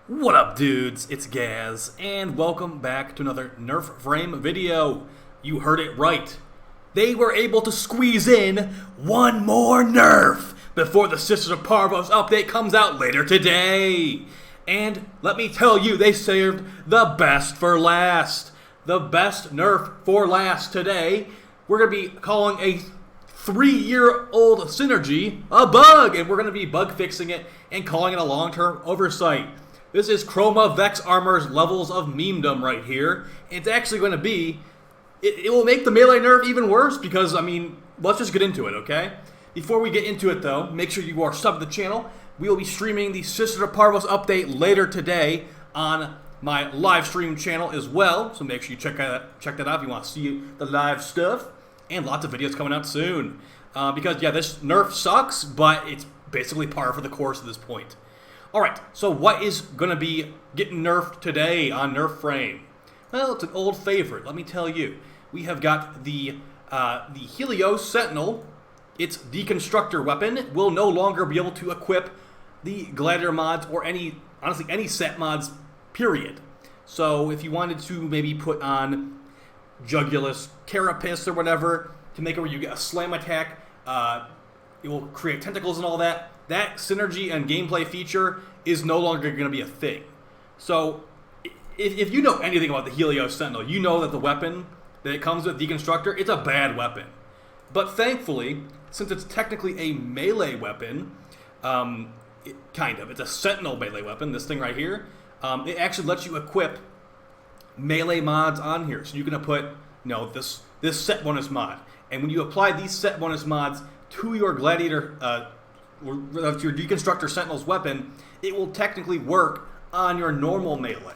What up, dudes? It's Gaz, and welcome back to another Nerf frame video. You heard it right. They were able to squeeze in one more Nerf before the Sisters of Parvos update comes out later today. And let me tell you, they saved the best for last. The best Nerf for last today. We're going to be calling a 3-year-old synergy a bug, and we're going to be bug fixing it and calling it a long-term oversight. This is Chroma Vex Armor's levels of memedom right here. It's actually going to be, it will make the melee nerf even worse because, I mean, let's just get into it, okay? Before we get into it though, make sure you are subbed to the channel. We will be streaming the Sisters of Parvos update later today on my live stream channel as well. So make sure you check that out if you want to see the live stuff. And lots of videos coming out soon. Because, yeah, this nerf sucks, but it's basically par for the course at this point. Alright, so what is going to be getting nerfed today on Nerf Frame? Well, it's an old favorite, let me tell you. We have got the Helios Sentinel. Its Deconstructor weapon will no longer be able to equip the Gladiator mods or honestly, any set mods, period. So if you wanted to maybe put on Jugulus Carapace or whatever to make it where you get a slam attack, it will create tentacles and all that. That synergy and gameplay feature is no longer going to be a thing. So if you know anything about the Helios Sentinel, you know that the weapon that it comes with, Deconstructor, it's a bad weapon. But thankfully, since it's technically a melee weapon, it's a Sentinel melee weapon, this thing right here, it actually lets you equip melee mods on here. So you're going to put, this set bonus mod. And when you apply these set bonus mods to your Gladiator, your Deconstructor Sentinel's weapon, it will technically work on your normal melee.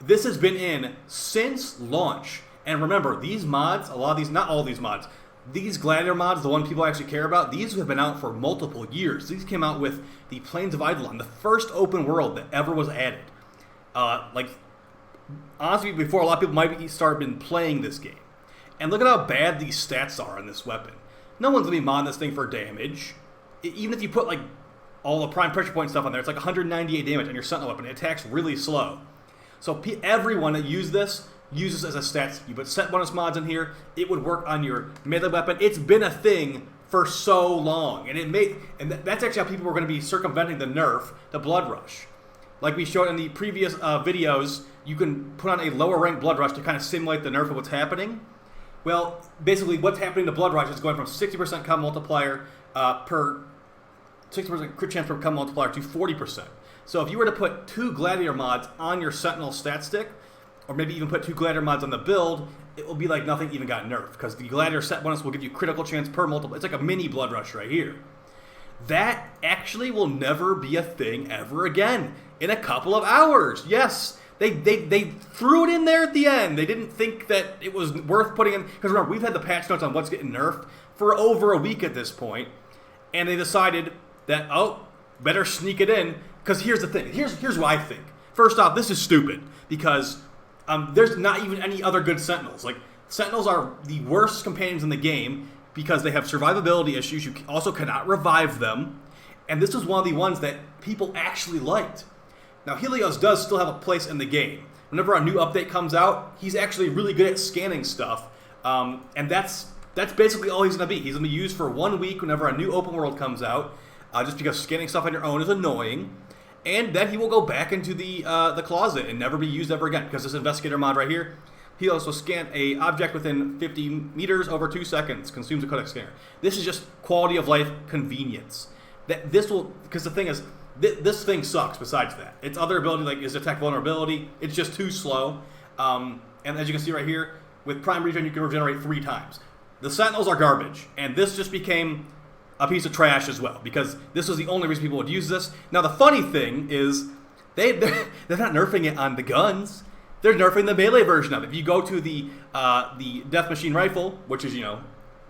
This has been in since launch. And remember, these mods, not all these mods, these Gladiator mods, the one people actually care about, these have been out for multiple years. These came out with the Plains of Eidolon, the first open world that ever was added. Honestly, before a lot of people might been playing this game. And look at how bad these stats are on this weapon. No one's going to be modding this thing for damage. Even if you put all the prime pressure point stuff on there, it's 198 damage on your Sentinel weapon. It attacks really slow. So everyone that uses this as a stat. You put set bonus mods in here, it would work on your melee weapon. It's been a thing for so long. And that's actually how people were going to be circumventing the nerf, the Blood Rush. Like we showed in the previous videos, you can put on a lower ranked Blood Rush to kind of simulate the nerf of what's happening. Well, basically what's happening to Blood Rush is going from 60% com multiplier 60% crit chance per com multiplier to 40%. So if you were to put 2 Gladiator mods on your Sentinel stat stick, or maybe even put 2 Gladiator mods on the build, it will be like nothing even got nerfed, because the Gladiator set bonus will give you critical chance per multiple. It's like a mini Blood Rush right here. That actually will never be a thing ever again in a couple of hours. Yes, they threw it in there at the end. They didn't think that it was worth putting in, because remember, we've had the patch notes on what's getting nerfed for over a week at this point, and they decided that, better sneak it in, because here's the thing. Here's what I think. First off, this is stupid, because there's not even any other good Sentinels. Sentinels are the worst companions in the game because they have survivability issues. You also cannot revive them, and this is one of the ones that people actually liked. Now, Helios does still have a place in the game. Whenever a new update comes out, he's actually really good at scanning stuff, and that's basically all he's going to be. He's going to be used for 1 week whenever a new open world comes out, just because scanning stuff on your own is annoying. And then he will go back into the closet and never be used ever again, because this Investigator mod right here, he also scan a object within 50 meters over 2 seconds, consumes a codec scanner. This is just quality of life convenience. Because the thing is, this thing sucks besides that. Its other ability is detect vulnerability. It's just too slow. And as you can see right here, with Prime Regen you can regenerate 3 times. The Sentinels are garbage, and this just became a piece of trash as well, because this was the only reason people would use this. Now the funny thing is, they're not nerfing it on the guns. They're nerfing the melee version of it. If you go to the Death Machine Rifle, which is,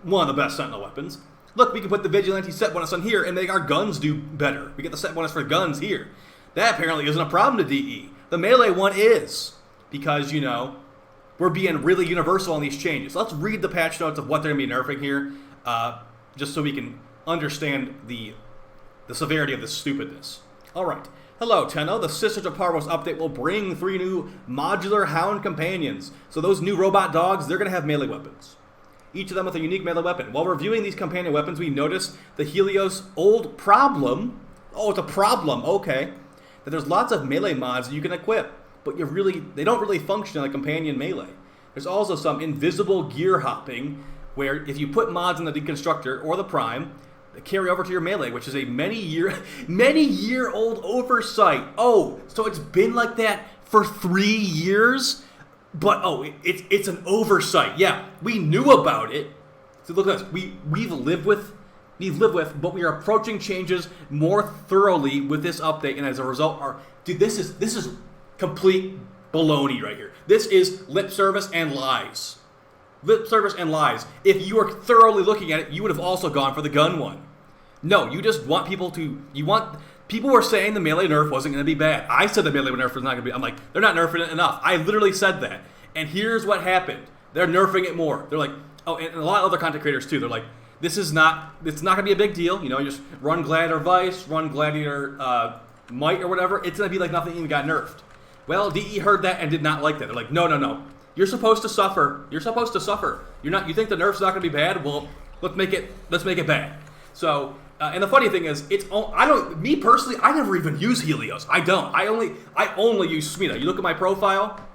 one of the best Sentinel weapons, look, we can put the Vigilante set bonus on here and make our guns do better. We get the set bonus for guns here. That apparently isn't a problem to DE. The melee one is, because, we're being really universal on these changes. Let's read the patch notes of what they're going to be nerfing here, just so we can understand the severity of this stupidness. All right. Hello, Tenno. The Sisters of Parvos update will bring 3 new modular hound companions. So those new robot dogs, they're going to have melee weapons. Each of them with a unique melee weapon. While reviewing these companion weapons, we noticed the Helios' old problem. Oh, it's a problem. Okay. That there's lots of melee mods that you can equip, but they don't really function like companion melee. There's also some invisible gear hopping, where if you put mods in the Deconstructor or the Prime, they carry over to your melee, which is a many-year-old oversight. Oh, so it's been like that for 3 years? But, it's an oversight. Yeah, we knew about it. So look at this. We've lived with, but we are approaching changes more thoroughly with this update, and as a result, this is complete baloney right here. This is lip service and lies. Lip service and lies. If you were thoroughly looking at it, you would have also gone for the gun one. No, you just want people were saying the melee nerf wasn't going to be bad. I said the melee nerf was not going to be. I'm like, they're not nerfing it enough. I literally said that. And here's what happened. They're nerfing it more. They're like, and a lot of other content creators too. They're like, it's not going to be a big deal. You know, you just run Gladiator Vice, run Gladiator Might or whatever. It's going to be like nothing even got nerfed. Well, DE heard that and did not like that. They're like, no. You're supposed to suffer. You think the nerf's not going to be bad? Well, let's make it bad. So, and the funny thing is, me personally, I never even use Helios. I don't. I only use Smita. You look at my profile,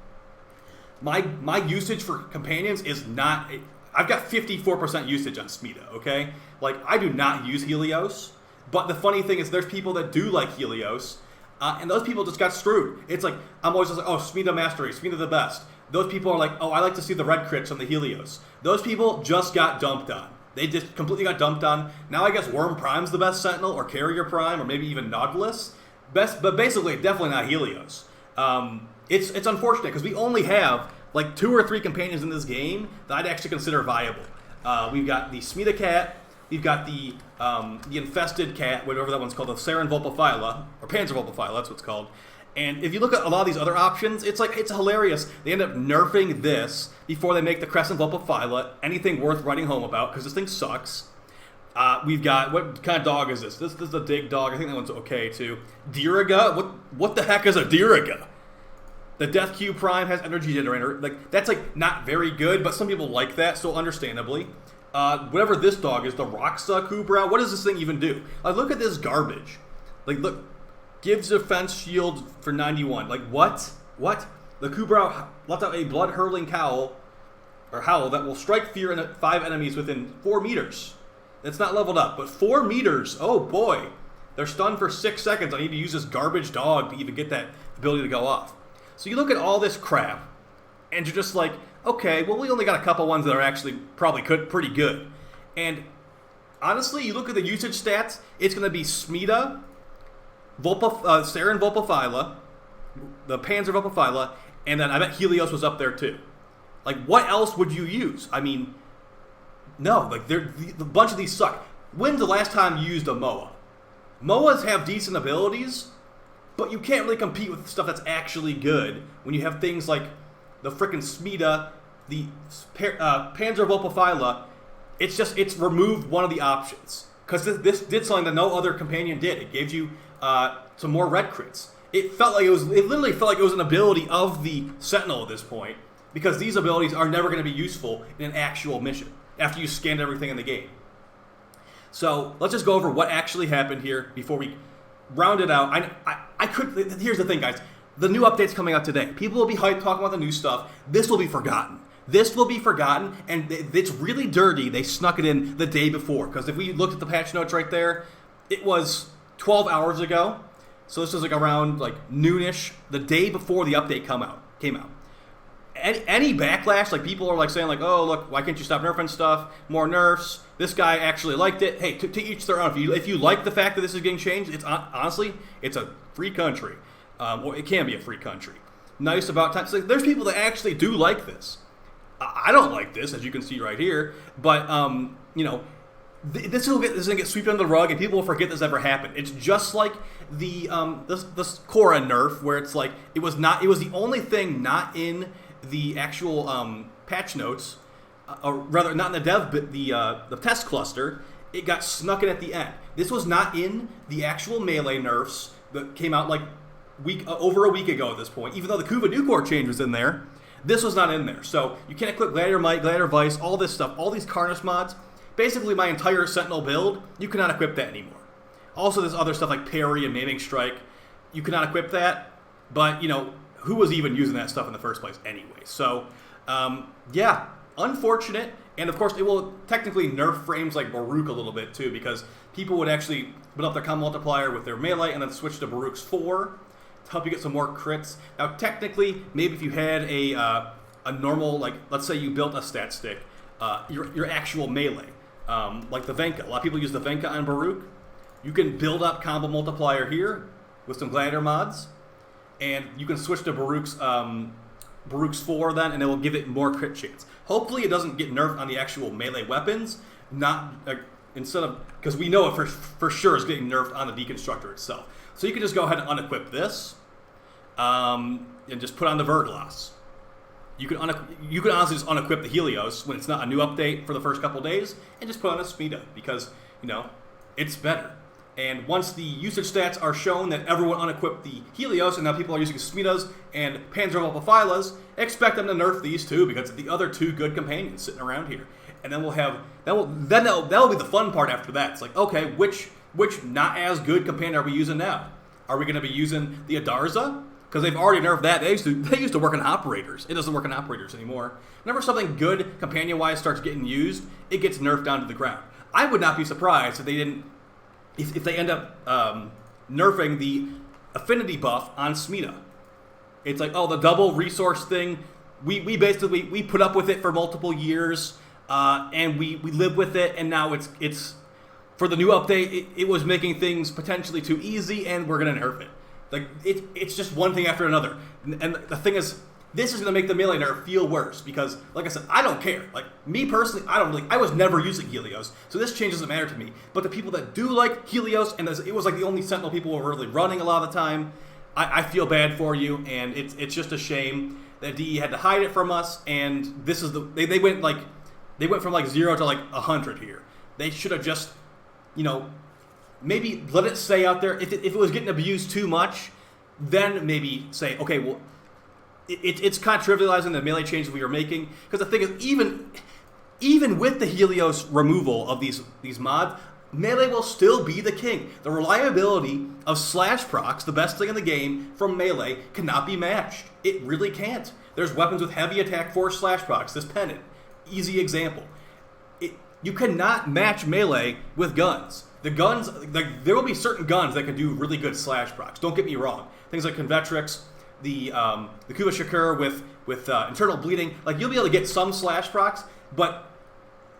my usage for companions is not, I've got 54% usage on Smita, okay? Like, I do not use Helios, but the funny thing is there's people that do like Helios, and those people just got screwed. It's like, I'm always just like, oh, Smita Mastery, Smita the best. Those people are like, oh, I like to see the red crits on the Helios. Those people just got dumped on. They just completely got dumped on. Now I guess Worm Prime's the best Sentinel, or Carrier Prime, or maybe even Nautilus. But basically, definitely not Helios. It's unfortunate, because we only have like 2 or 3 companions in this game that I'd actually consider viable. We've got the Smita Cat, we've got the Infested Cat, whatever that one's called, the Sarin Vulpaphyla, or Panzer Vulpaphyla, that's what it's called. And if you look at a lot of these other options, it's hilarious. They end up nerfing this before they make the Crescent Vulpaphyla anything worth writing home about, because this thing sucks. We've got, what kind of dog is this? This is a dig dog. I think that one's okay too. Diriga? What the heck is a Diriga? The Death Cube Prime has energy generator. That's not very good, but some people like that, so understandably. Whatever this dog is, the Roxa Kubra, what does this thing even do? Look at this garbage. Look. Gives defense shield for 91. What? The Kubra left out a blood-hurling howl that will strike fear in 5 enemies within 4 meters. It's not leveled up, but 4 meters. Oh boy. They're stunned for 6 seconds. I need to use this garbage dog to even get that ability to go off. So you look at all this crap, and you're just like, okay, well, we only got a couple ones that are actually probably pretty good. And honestly, you look at the usage stats, it's going to be Smita, Sarin Vulpaphyla, the Panzer Vulpaphyla, and then I bet Helios was up there too. What else would you use? I mean, no. A bunch of these suck. When's the last time you used a MOA? MOAs have decent abilities, but you can't really compete with stuff that's actually good when you have things like the frickin' Smita, the Panzer Vulpaphyla. It's removed one of the options. Because this did something that no other companion did. It gave you some more red crits. It literally felt like it was an ability of the Sentinel at this point, because these abilities are never going to be useful in an actual mission after you scanned everything in the game. So let's just go over what actually happened here before we round it out. Here's the thing, guys. The new update's coming out today. People will be hyped talking about the new stuff. This will be forgotten. And it's really dirty. They snuck it in the day before, because if we looked at the patch notes right there, it was 12 hours ago. So this was around noonish, the day before the update came out. Any backlash, people are saying oh look, why can't you stop nerfing stuff? More nerfs. This guy actually liked it. Hey, to each their own. If you like the fact that this is getting changed, it's honestly it's a free country, or it can be a free country. Nice about time. So there's people that actually do like this. I don't like this, as you can see right here, but this is going to get swept under the rug, and people will forget this ever happened. It's just like the Korra nerf, where it's it was the only thing not in the actual patch notes, or rather not in the test cluster. It got snuck in at the end. This was not in the actual melee nerfs that came out like over a week ago at this point. Even though the Kuva new core change was in there, this was not in there. So you can't equip Gladiator Might, Gladiator Vice, all this stuff, all these Karnus mods. Basically, my entire Sentinel build, you cannot equip that anymore. Also, there's other stuff like Parry and Maiming Strike. You cannot equip that, but, you know, who was even using that stuff in the first place anyway? So, yeah, unfortunate. And, of course, it will technically nerf frames like Baruch a little bit, too, because people would actually build up their combo multiplier with their melee and then switch to Baruch's 4 to help you get some more crits. Now, technically, maybe if you had a normal, like, let's say you built a stat stick, your actual melee, like the Venka. A lot of people use the Venka on Baruch. You can build up combo multiplier here with some Gladiator mods, and you can switch to Baruch's 4 then, and it will give it more crit chance. Hopefully it doesn't get nerfed on the actual melee weapons, not instead of, because we know it for sure is getting nerfed on the Deconstructor itself. So you can just go ahead and unequip this, and just put on the Verglas. You can honestly just unequip the Helios when it's not a new update for the first couple days, and just put on a Smita, because, you know, it's better. And once the usage stats are shown that everyone unequipped the Helios, and now people are using Smitas and Panzer expect them to nerf these two, because the other two good companions sitting around here. And then that'll be the fun part after that. It's like, okay, which not as good companion are we using now? Are we going to be using the Adarza? Because they've already nerfed that. They used to work on operators. It doesn't work on operators anymore. Whenever something good companion-wise starts getting used, it gets nerfed down to the ground. I would not be surprised if they didn't. If they end up nerfing the affinity buff on Smita. It's like, oh, the double resource thing, we basically put up with it for multiple years, and we live with it, and now it's for the new update, it was making things potentially too easy, and we're going to nerf it. Like, it's just one thing after another. And the thing is, this is going to make the melee nerf feel worse, because, like I said, I don't care. Like, me personally, I was never using Helios, so this change doesn't matter to me. But the people that do like Helios, and it was like the only Sentinel people were really running a lot of the time, I feel bad for you, and it's just a shame that DE had to hide it from us, and this is they went from like 0 to like 100 here. They should have just, you know, maybe let it stay out there. If it was getting abused too much, then maybe say, okay, well, it's kind of trivializing the melee changes we were making. Because the thing is, even with the Helios removal of these mods, melee will still be the king. The reliability of slash procs, the best thing in the game, from melee cannot be matched. It really can't. There's weapons with heavy attack force slash procs. This pennant, easy example. You cannot match melee with guns. The guns, like, there will be certain guns that can do really good slash procs. Don't get me wrong. Things like Convetrix, the Kuva Shakur with internal bleeding, like, you'll be able to get some slash procs, but,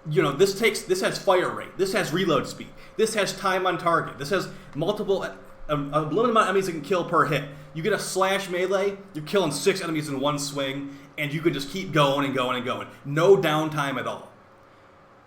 you know, this has fire rate, this has reload speed, this has time on target, this has multiple a limited amount of enemies that can kill per hit. You get a slash melee, you're killing 6 enemies in one swing, and you can just keep going and going and going. No downtime at all.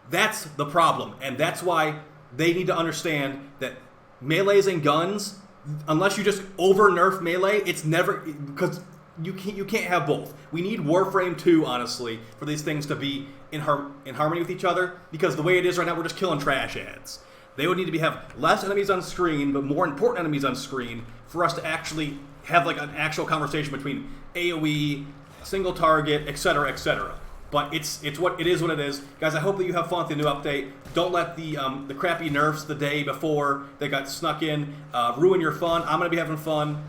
That's the problem, and that's why they need to understand that melees and guns, unless you just over nerf melee, it's never, because you can't have both. We need Warframe 2, honestly, for these things to be in harmony with each other, because the way it is right now, we're just killing trash ads. They would need to have less enemies on screen, but more important enemies on screen for us to actually have like an actual conversation between AoE, single target, etc., etc. But it's what it is. What it is, guys. I hope that you have fun with the new update. Don't let the crappy nerfs the day before they got snuck in ruin your fun. I'm gonna be having fun.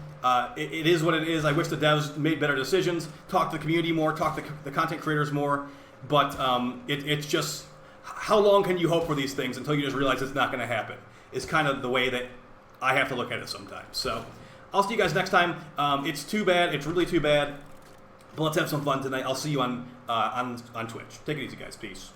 It is what it is. I wish the devs made better decisions. Talk to the community more. Talk to the content creators more. But it's just, how long can you hope for these things until you just realize it's not going to happen? Is kind of the way that I have to look at it sometimes. So I'll see you guys next time. It's too bad. It's really too bad. But let's have some fun tonight. I'll see you on Twitch. Take it easy, guys. Peace.